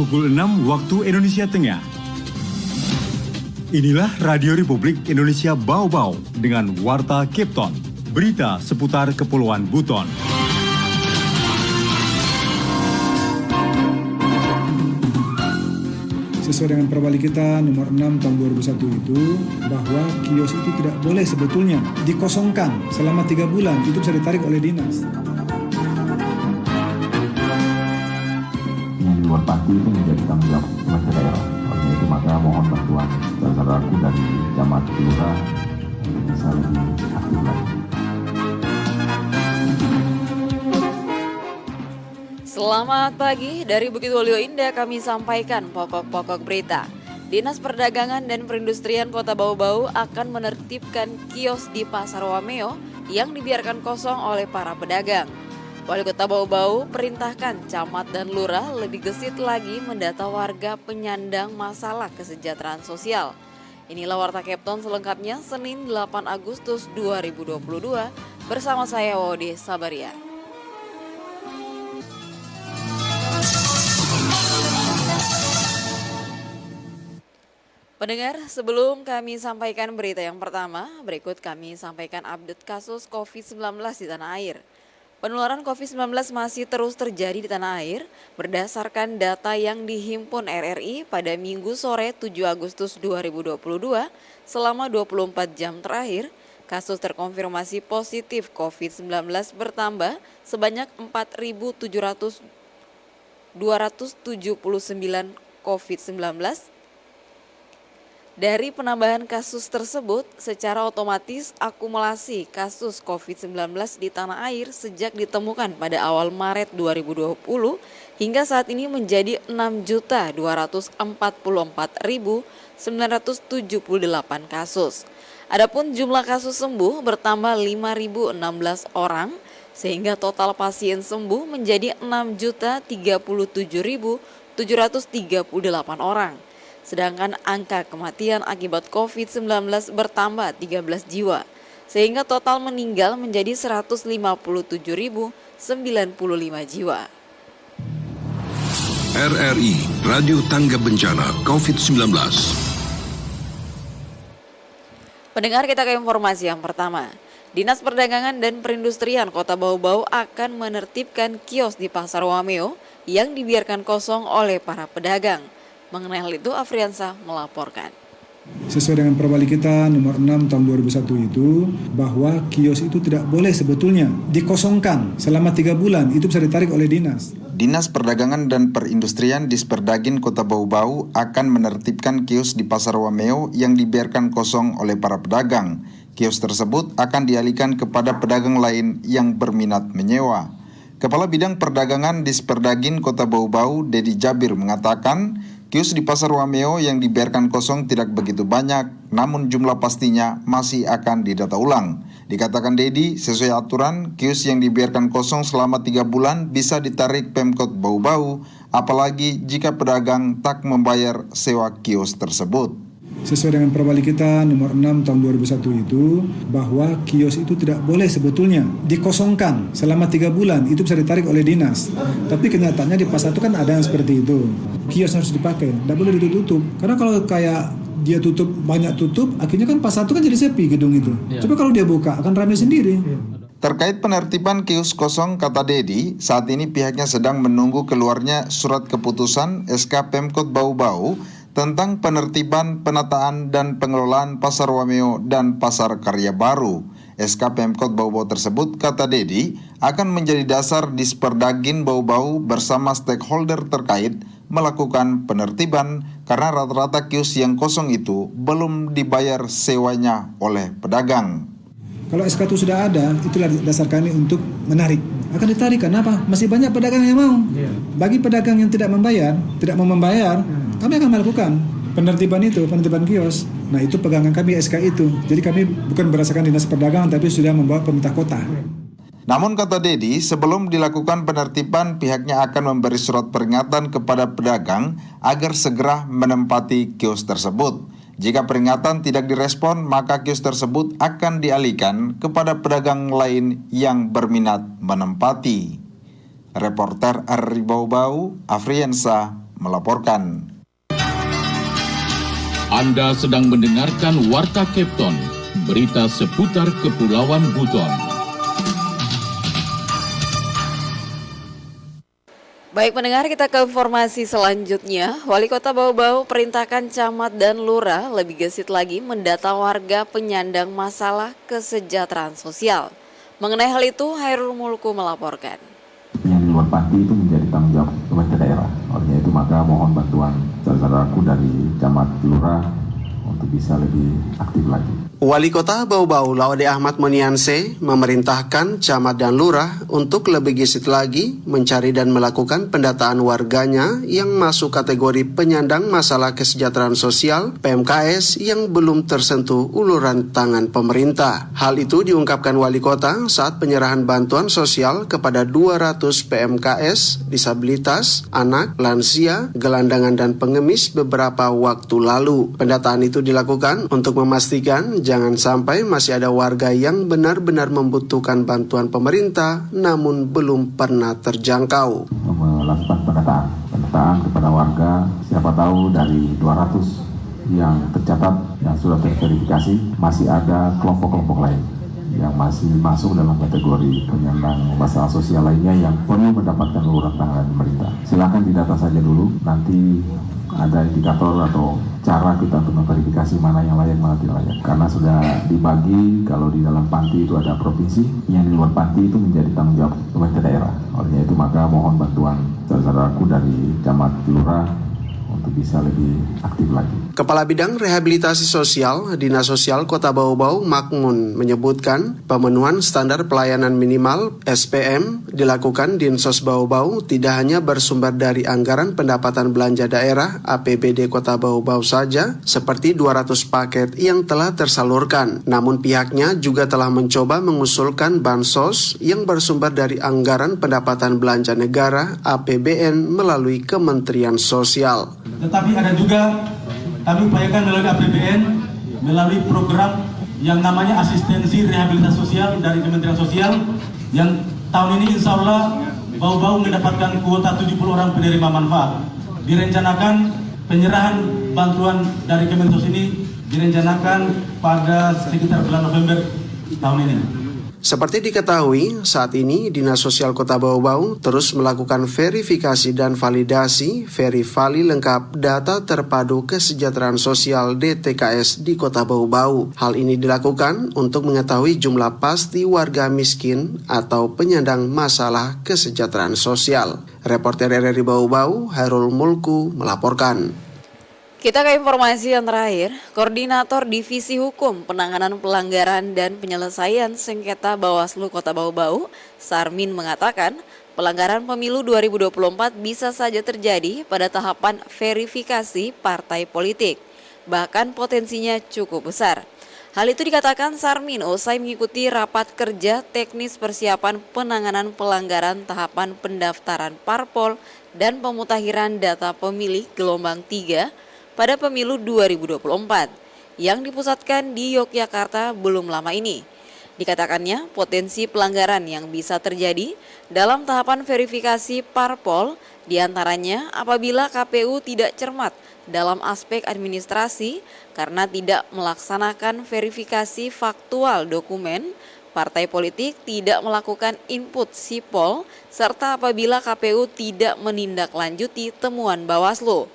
pukul 6 waktu Indonesia Tengah. Inilah Radio Republik Indonesia Bau-Bau dengan Warta Kepton, berita seputar Kepulauan Buton. Sesuai dengan Perwali kita nomor 6 tahun 2001 itu, bahwa kios itu tidak boleh sebetulnya dikosongkan selama 3 bulan, itu bisa ditarik oleh dinas. Yang di luar pasti itu menjadi tanggung jawab pemerintah daerah. Oleh itu maka mohon bantuan saudaraku dari Camat Lurah untuk bisa lebih aktif lagi. Selamat pagi, dari Bukit Waluyo Indah kami sampaikan pokok-pokok berita. Dinas Perdagangan dan Perindustrian Kota Bau-Bau akan menertibkan kios di Pasar Wameo yang dibiarkan kosong oleh para pedagang. Wali Kota Bau-Bau perintahkan camat dan lurah lebih gesit lagi mendata warga penyandang masalah kesejahteraan sosial. Inilah Warta Kepton selengkapnya Senin 8 Agustus 2022 bersama saya Wode Sabaria. Pendengar, sebelum kami sampaikan berita yang pertama, berikut kami sampaikan update kasus COVID-19 di tanah air. Penularan COVID-19 masih terus terjadi di tanah air berdasarkan data yang dihimpun RRI pada Minggu sore 7 Agustus 2022. Selama 24 jam terakhir, kasus terkonfirmasi positif COVID-19 bertambah sebanyak 4.279 COVID-19. Dari penambahan kasus tersebut, secara otomatis akumulasi kasus COVID-19 di tanah air sejak ditemukan pada awal Maret 2020 hingga saat ini menjadi 6.244.978 kasus. Adapun jumlah kasus sembuh bertambah 5.016 orang sehingga total pasien sembuh menjadi 6.037.738 orang. Sedangkan angka kematian akibat COVID-19 bertambah 13 jiwa, sehingga total meninggal menjadi 157.095 jiwa. RRI Radio Tangga Bencana COVID-19. Pendengar, kita ke informasi yang pertama. Dinas Perdagangan dan Perindustrian Kota Bau-Bau akan menertibkan kios di Pasar Wameo yang dibiarkan kosong oleh para pedagang. Mengenai hal itu, Afriansa melaporkan. Sesuai dengan Perwali kita nomor 6 tahun 2001 itu, bahwa kios itu tidak boleh sebetulnya dikosongkan selama 3 bulan, itu bisa ditarik oleh dinas. Dinas Perdagangan dan Perindustrian Disperdagin Kota Bau-Bau akan menertibkan kios di Pasar Wameo yang dibiarkan kosong oleh para pedagang. Kios tersebut akan dialihkan kepada pedagang lain yang berminat menyewa. Kepala Bidang Perdagangan Disperdagin Kota Bau-Bau, Dedi Jabir mengatakan, kios di Pasar Wameo yang dibiarkan kosong tidak begitu banyak, namun jumlah pastinya masih akan didata ulang. Dikatakan Dedi, sesuai aturan, kios yang dibiarkan kosong selama 3 bulan bisa ditarik Pemkot Bau-Bau, apalagi jika pedagang tak membayar sewa kios tersebut. Sesuai dengan Perwali kita nomor 6 tahun 2001 itu, bahwa kios itu tidak boleh sebetulnya dikosongkan selama 3 bulan, itu bisa ditarik oleh dinas. Tapi kenyataannya di pasar itu kan ada yang seperti itu. Kios harus dipakai, tidak boleh ditutup. Karena kalau kayak dia tutup, banyak tutup, akhirnya kan pasar itu kan jadi sepi gedung itu. Coba kalau dia buka, akan ramai sendiri. Terkait penertiban kios kosong, kata Dedi, saat ini pihaknya sedang menunggu keluarnya surat keputusan SK Pemkot Bau-Bau tentang penertiban, penataan, dan pengelolaan Pasar Wameo dan Pasar Karya Baru. SK Pemkot Bau-Bau tersebut, kata Dedi, akan menjadi dasar Disperdagin Bau-Bau bersama stakeholder terkait melakukan penertiban karena rata-rata kios yang kosong itu belum dibayar sewanya oleh pedagang. Kalau SK itu sudah ada, itulah dasar kami untuk menarik. Akan ditarik, kenapa? Masih banyak pedagang yang mau. Bagi pedagang yang tidak mau membayar, kami akan melakukan penertiban kios. Nah, itu pegangan kami SK itu. Jadi kami bukan berdasarkan dinas perdagangan, tapi sudah membawa pemerintah kota. Namun kata Dedi, sebelum dilakukan penertiban, pihaknya akan memberi surat peringatan kepada pedagang agar segera menempati kios tersebut. Jika peringatan tidak direspon, maka kios tersebut akan dialihkan kepada pedagang lain yang berminat menempati. Reporter RRI Bau-Bau, Afriansa melaporkan. Anda sedang mendengarkan Warta Kepton, berita seputar Kepulauan Buton. Baik pendengar, kita ke informasi selanjutnya. Wali Kota Bau-Bau perintahkan camat dan lurah lebih gesit lagi mendata warga penyandang masalah kesejahteraan sosial. Mengenai hal itu, Hairul Mulku melaporkan. Yang di luar panti itu menjadi tanggung jawab pemerintah daerah. Oleh itu maka mohon bantuan saudaraku dari camat lurah untuk bisa lebih aktif lagi. Wali Kota Bau-Bau Laude Ahmad Monianse memerintahkan camat dan lurah untuk lebih gesit lagi mencari dan melakukan pendataan warganya yang masuk kategori penyandang masalah kesejahteraan sosial (PMKS) yang belum tersentuh uluran tangan pemerintah. Hal itu diungkapkan Wali Kota saat penyerahan bantuan sosial kepada 200 PMKS, disabilitas, anak, lansia, gelandangan dan pengemis beberapa waktu lalu. Pendataan itu dilakukan untuk memastikan jangan sampai masih ada warga yang benar-benar membutuhkan bantuan pemerintah namun belum pernah terjangkau. Melakukan pendataan kepada warga, siapa tahu dari 200 yang tercatat yang sudah terverifikasi masih ada kelompok-kelompok lain yang masih masuk dalam kategori penyandang masalah sosial lainnya yang perlu mendapatkan uluran tangan pemerintah. Silakan didata saja dulu, nanti ada indikator atau cara kita untuk memverifikasi mana yang layak, mana tidak layak. Karena sudah dibagi, kalau di dalam panti itu ada provinsi, yang di luar panti itu menjadi tanggung jawab pemerintah daerah. Oleh itu maka mohon bantuan saudaraku dari camat lurah untuk bisa lebih aktif lagi. Kepala Bidang Rehabilitasi Sosial Dinas Sosial Kota Bau-Bau Makmun menyebutkan pemenuhan standar pelayanan minimal SPM dilakukan Dinsos Bau-Bau tidak hanya bersumber dari anggaran pendapatan belanja daerah APBD Kota Bau-Bau saja seperti 200 paket yang telah tersalurkan, namun pihaknya juga telah mencoba mengusulkan bansos yang bersumber dari anggaran pendapatan belanja negara APBN melalui Kementerian Sosial. Tetapi ada juga kami upayakan melalui APBN, melalui program yang namanya asistensi rehabilitasi sosial dari Kementerian Sosial, yang tahun ini insya Allah Bau-Bau mendapatkan kuota 70 orang penerima manfaat. Direncanakan penyerahan bantuan dari Kemensos ini direncanakan pada sekitar bulan November tahun ini. Seperti diketahui, saat ini Dinas Sosial Kota Bau-Bau terus melakukan verifikasi dan validasi Verivali lengkap data terpadu kesejahteraan sosial DTKS di Kota Bau-Bau. Hal ini dilakukan untuk mengetahui jumlah pasti warga miskin atau penyandang masalah kesejahteraan sosial. Reporter RRI Bau-Bau, Hairul Mulku melaporkan. Kita ke informasi yang terakhir. Koordinator Divisi Hukum Penanganan Pelanggaran dan Penyelesaian Sengketa Bawaslu Kota Bau-Bau, Sarmin mengatakan, pelanggaran pemilu 2024 bisa saja terjadi pada tahapan verifikasi partai politik. Bahkan potensinya cukup besar. Hal itu dikatakan Sarmin usai mengikuti rapat kerja teknis persiapan penanganan pelanggaran tahapan pendaftaran parpol dan pemutakhiran data pemilih gelombang 3 pada pemilu 2024 yang dipusatkan di Yogyakarta belum lama ini. Dikatakannya potensi pelanggaran yang bisa terjadi dalam tahapan verifikasi parpol diantaranya apabila KPU tidak cermat dalam aspek administrasi karena tidak melaksanakan verifikasi faktual dokumen, partai politik tidak melakukan input sipol, serta apabila KPU tidak menindaklanjuti temuan Bawaslu.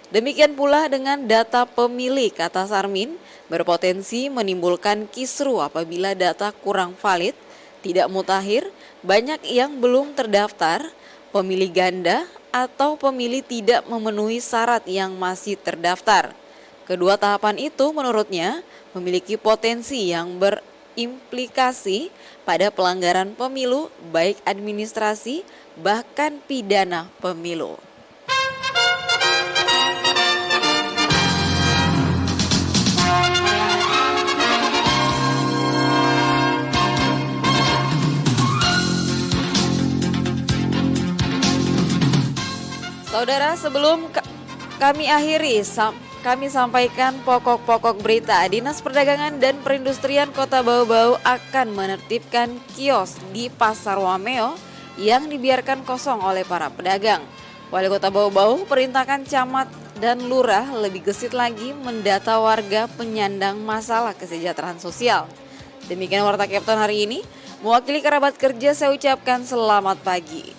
Demikian pula dengan data pemilih, kata Sarmin, berpotensi menimbulkan kisru apabila data kurang valid, tidak mutakhir, banyak yang belum terdaftar, pemilih ganda, atau pemilih tidak memenuhi syarat yang masih terdaftar. Kedua tahapan itu menurutnya memiliki potensi yang berimplikasi pada pelanggaran pemilu, baik administrasi, bahkan pidana pemilu. Saudara, sebelum kami akhiri, kami sampaikan pokok-pokok berita. Dinas Perdagangan dan Perindustrian Kota Bau-Bau akan menertibkan kios di Pasar Wameo yang dibiarkan kosong oleh para pedagang. Wali Kota Bau-Bau perintahkan camat dan lurah lebih gesit lagi mendata warga penyandang masalah kesejahteraan sosial. Demikian Warta Kepton hari ini. Mewakili kerabat kerja saya ucapkan selamat pagi.